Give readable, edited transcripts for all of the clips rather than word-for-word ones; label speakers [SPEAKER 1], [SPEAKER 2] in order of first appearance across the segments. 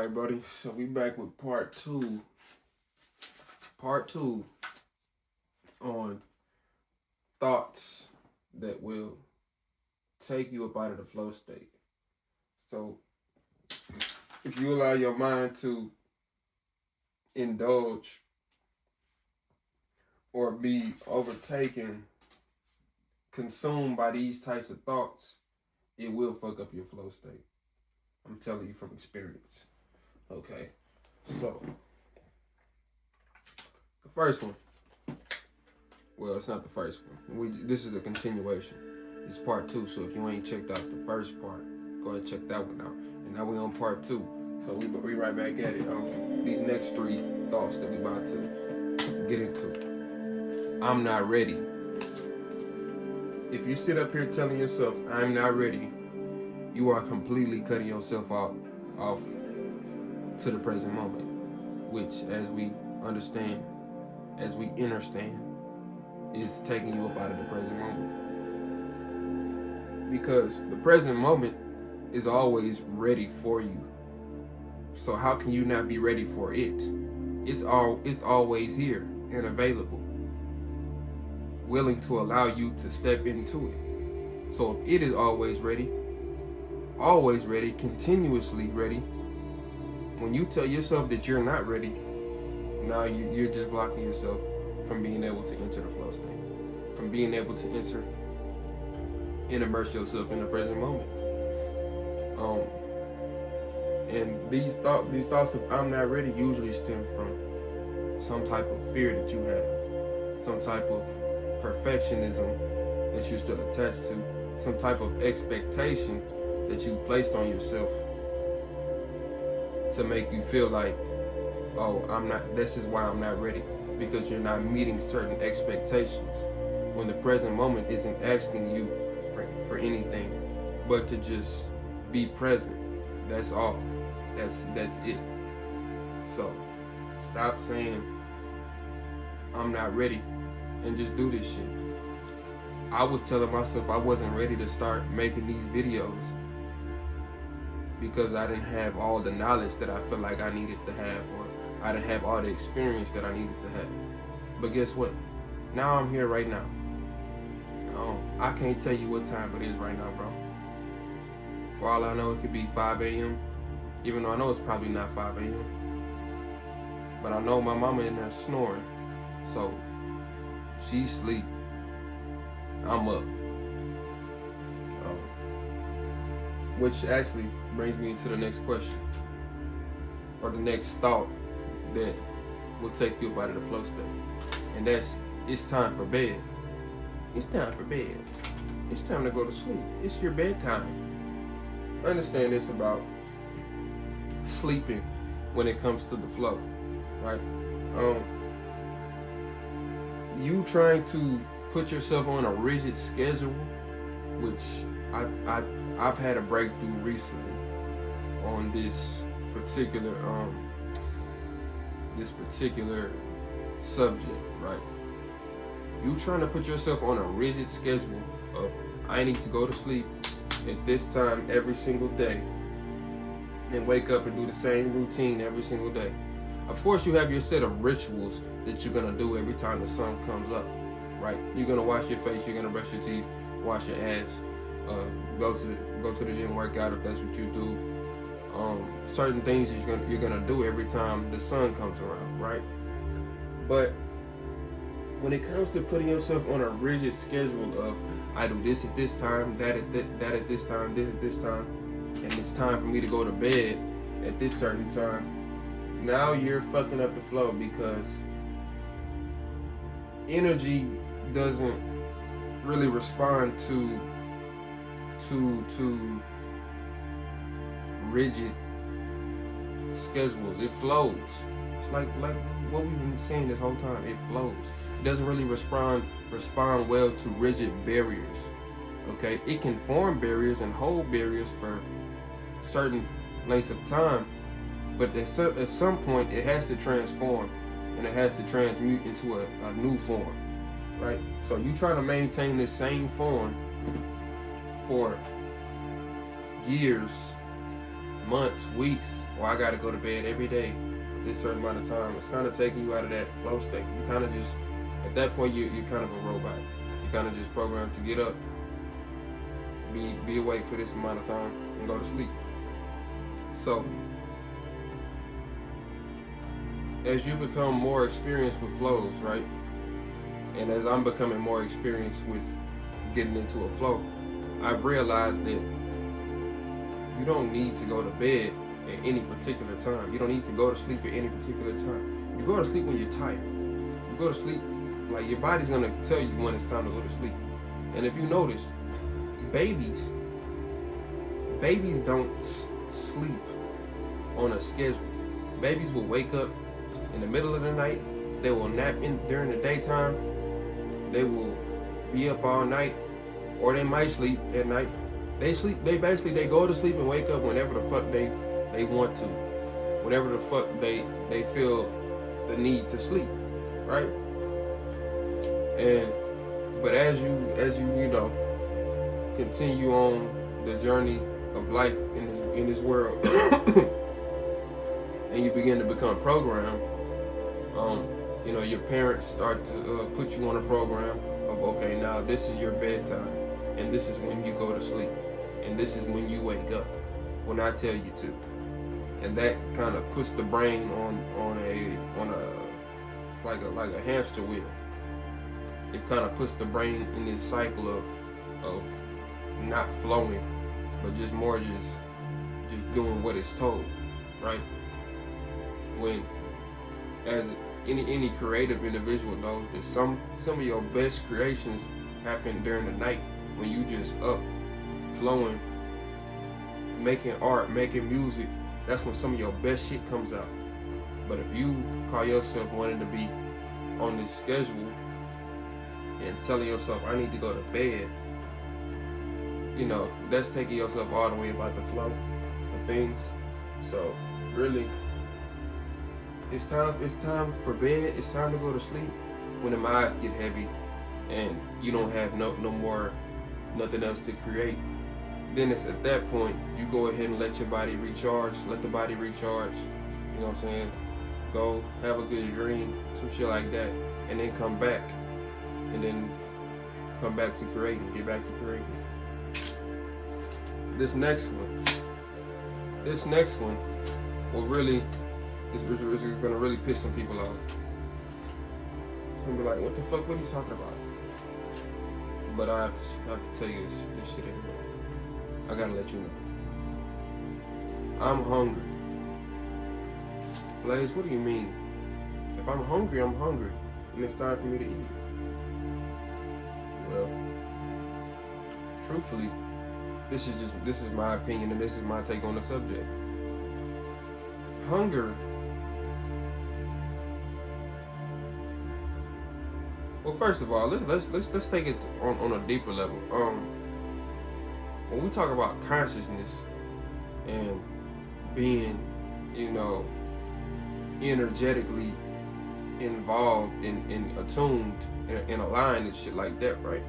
[SPEAKER 1] Alright, buddy. So we back with part two. Part two on thoughts that will take you up out of the flow state. So if you allow your mind to indulge or be overtaken, consumed by these types of thoughts, it will fuck up your flow state. I'm telling you from experience. Okay, so the first one. Well, it's not the first one. This is a continuation. It's part two. So if you ain't checked out the first part, go ahead and check that one out. And now we on part two. So we right back at it. These next three thoughts that we about to get into. I'm not ready. If you sit up here telling yourself, I'm not ready, you are completely cutting yourself off to the present moment, which, as we understand, as we understand, is taking you up out of the present moment. Because the present moment is always ready for you. So how can you not be ready for it? It's always here and available, willing to allow you to step into it. So if it is always ready, continuously ready, when you tell yourself that you're not ready, now you're just blocking yourself from being able to enter the flow state, from being able to enter and immerse yourself in the present moment. And these thoughts of I'm not ready usually stem from some type of fear that you have, some type of perfectionism that you're still attached to, some type of expectation that you've placed on yourself to make you feel like, oh, this is why I'm not ready, because you're not meeting certain expectations, when the present moment isn't asking you for anything but to just be present. That's all. That's it. So stop saying I'm not ready and just do this shit. I was telling myself I wasn't ready to start making these videos because I didn't have all the knowledge that I feel like I needed to have, or I didn't have all the experience that I needed to have. But guess what? Now I'm here right now. I can't tell you what time it is right now, bro. For all I know, it could be 5 a.m. Even though I know it's probably not 5 a.m. But I know my mama in there snoring. So she's asleep. I'm up. Which actually brings me into the next question, or the next thought that will take you up out of the flow state. And that's, it's time for bed. It's time for bed. It's time to go to sleep. It's your bedtime. Understand this about sleeping when it comes to the flow, right? You trying to put yourself on a rigid schedule, which I've had a breakthrough recently on this particular subject, right? You trying to put yourself on a rigid schedule of, I need to go to sleep at this time every single day and wake up and do the same routine every single day. Of course, you have your set of rituals that you're gonna do every time the sun comes up, right? You're gonna wash your face, you're gonna brush your teeth, wash your ass, go to the gym, work out if that's what you do. Certain things that you're gonna do every time the sun comes around, right? But when it comes to putting yourself on a rigid schedule of, I do this at this time, that at this time, this at this time, and it's time for me to go to bed at this certain time, now you're fucking up the flow, because energy doesn't really respond to rigid schedules. It flows. It's like what we've been saying this whole time. It flows. It doesn't really respond well to rigid barriers. Okay, it can form barriers and hold barriers for certain lengths of time, but at some point it has to transform, and it has to transmute into a new form, right? So you try to maintain this same form for years, months, weeks, or I gotta go to bed every day at this certain amount of time. It's kind of taking you out of that flow state. You kind of just, at that point, you're kind of a robot. You kind of just programmed to get up, be awake for this amount of time, and go to sleep. So, as you become more experienced with flows, right? And as I'm becoming more experienced with getting into a flow, I've realized that you don't need to go to bed at any particular time. You don't need to go to sleep at any particular time. You go to sleep when you're tired. You go to sleep, like your body's gonna tell you when it's time to go to sleep. And if you notice, babies don't sleep on a schedule. Babies will wake up in the middle of the night. They will nap during the daytime. They will be up all night, or they might sleep at night. They go to sleep and wake up whenever the fuck they want to, whenever the fuck they feel the need to sleep, right? But as you know, continue on the journey of life in this world, and you begin to become programmed, you know, your parents start to put you on a program of, okay, now this is your bedtime, and this is when you go to sleep, and this is when you wake up when I tell you to. And that kind of puts the brain on a like a hamster wheel. It kind of puts the brain in this cycle of not flowing, but just doing what it's told, right? When, as any creative individual knows, that some of your best creations happen during the night, when you just up, flowing, making art, making music. That's when some of your best shit comes out. But if you call yourself wanting to be on this schedule and telling yourself, I need to go to bed, you know, that's taking yourself all the way about the flow of things. So really, it's time for bed. It's time to go to sleep when the eyes get heavy and you don't have nothing else to create. Then it's at that point you go ahead and let your body recharge. Let the body recharge. You know what I'm saying? Go have a good dream, some shit like that, and then come back, and then come back to creating. Get back to creating. This next one will really is gonna really piss some people off. It's gonna be like, what the fuck? What are you talking about? But I have to tell you this shit anyway. I gotta let you know. I'm hungry. Blaze, what do you mean? If I'm hungry, I'm hungry. And it's time for me to eat. Well, truthfully, this is my opinion and this is my take on the subject. Hunger. Well, first of all, let's take it on a deeper level. When we talk about consciousness and being, you know, energetically involved and attuned and aligned and shit like that, right?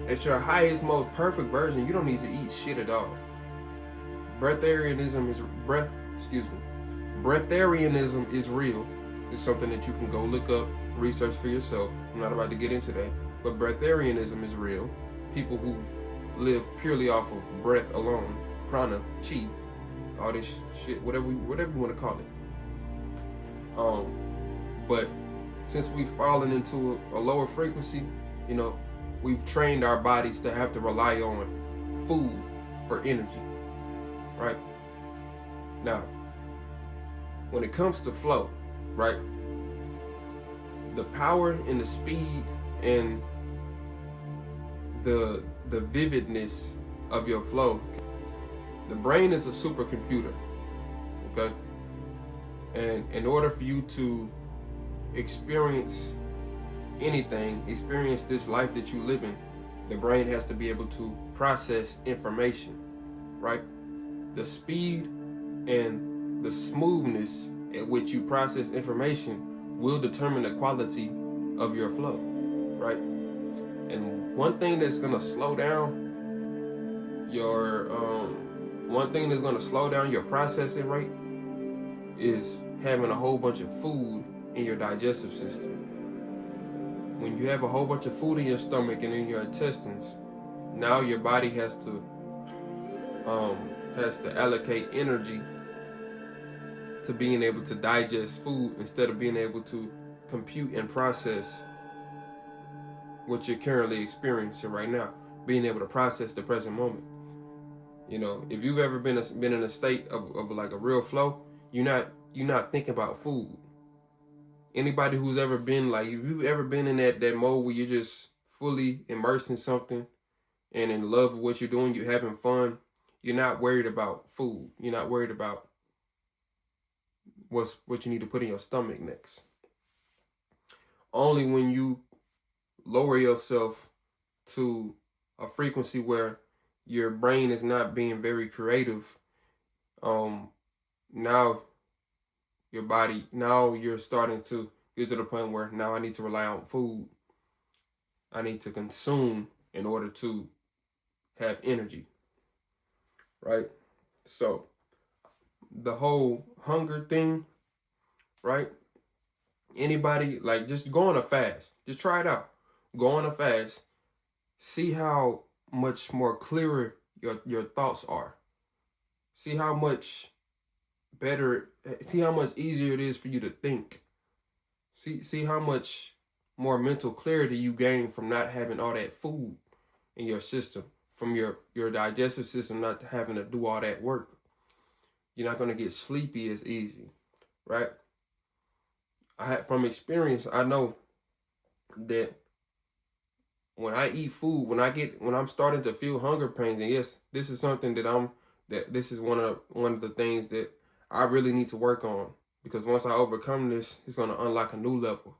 [SPEAKER 1] At your highest, most perfect version, you don't need to eat shit at all. Breatharianism is real. It's something that you can go look up, research for yourself. I'm not about to get into that, but breatharianism is real. People who live purely off of breath alone, prana, chi, all this shit, whatever you want to call it. But since we've fallen into a lower frequency, you know, we've trained our bodies to have to rely on food for energy, right? Now, when it comes to flow, right, the power and the speed and the vividness of your flow, the brain is a supercomputer, okay? And in order for you to experience anything, experience this life that you live in, the brain has to be able to process information, right? The speed and the smoothness at which you process information will determine the quality of your flow, right? And one thing that's gonna slow down your one thing that's going to slow down your processing rate is having a whole bunch of food in your digestive system. When you have a whole bunch of food in your stomach and in your intestines, now your body has to allocate energy to being able to digest food instead of being able to compute and process what you're currently experiencing right now, being able to process the present moment. You know, if you've ever been in a state of like a real flow, you're not thinking about food. Anybody who's ever been like, if you've ever been in that mode where you're just fully immersed in something and in love with what you're doing, you're having fun, you're not worried about food. You're not worried about what you need to put in your stomach next. Only when you lower yourself to a frequency where your brain is not being very creative, now your body, now you're starting to get to the point where now I need to rely on food. I need to consume in order to have energy, right? So the whole hunger thing, right? Anybody, like, just go on a fast. Just try it out. Go on a fast. See how much more clearer your thoughts are. See how much better, see how much easier it is for you to think. See how much more mental clarity you gain from not having all that food in your system, from your digestive system not having to do all that work. You're not going to get sleepy as easy, right? From experience, I know that when I eat food, when I'm starting to feel hunger pains, and yes, this is something this is one of the things that I really need to work on, because once I overcome this, it's going to unlock a new level.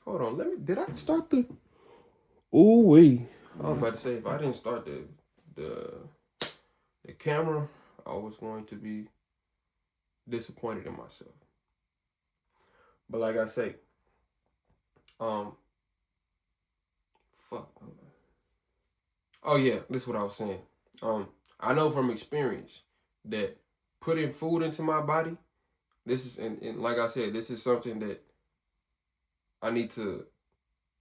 [SPEAKER 1] Hold on, did I start the? Ooh wee! I was about to say, if I didn't start the camera, I was going to be disappointed in myself. But like I say, fuck. Oh yeah, this is what I was saying. I know from experience that putting food into my body, this is, and like I said, this is something that I need to,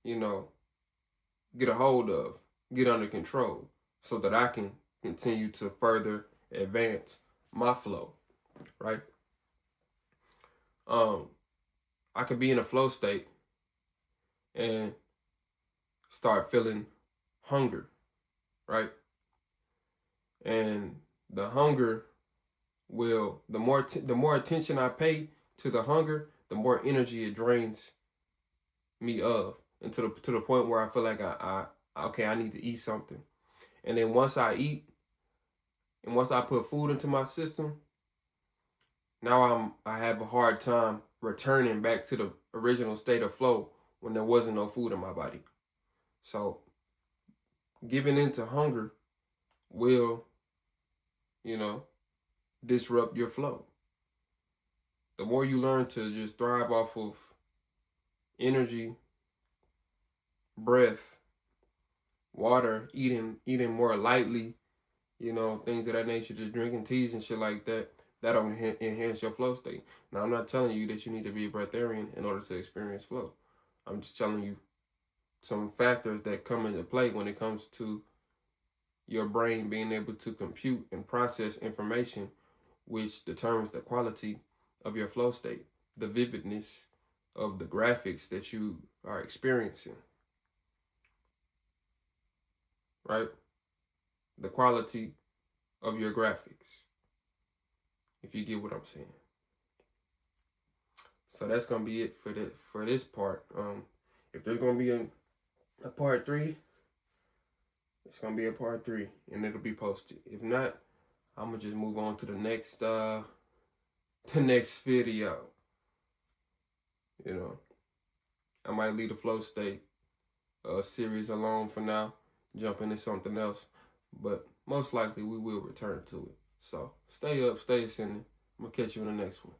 [SPEAKER 1] get a hold of, get under control, so that I can continue to further advance my flow, right? I could be in a flow state and start feeling hunger, right? And the hunger will, the more attention I pay to the hunger, the more energy it drains me of, and to the point where I feel like I need to eat something. And then once I eat, and once I put food into my system, now I have a hard time returning back to the original state of flow when there wasn't no food in my body. So giving into hunger will, disrupt your flow. The more you learn to just thrive off of energy, breath, water, eating more lightly, things of that nature, just drinking teas and shit like that, that'll enhance your flow state. Now, I'm not telling you that you need to be a breatharian in order to experience flow. I'm just telling you some factors that come into play when it comes to your brain being able to compute and process information, which determines the quality of your flow state, the vividness of the graphics that you are experiencing, right? The quality of your graphics, if you get what I'm saying. So that's gonna be it for this part. If there's gonna be a part 3, it's gonna be a part 3, and it'll be posted. If not, I'm gonna just move on to the next video. I might leave the flow state series alone for now, jump into something else, but most likely we will return to it. So stay up, stay ascending. I'm gonna catch you in the next one.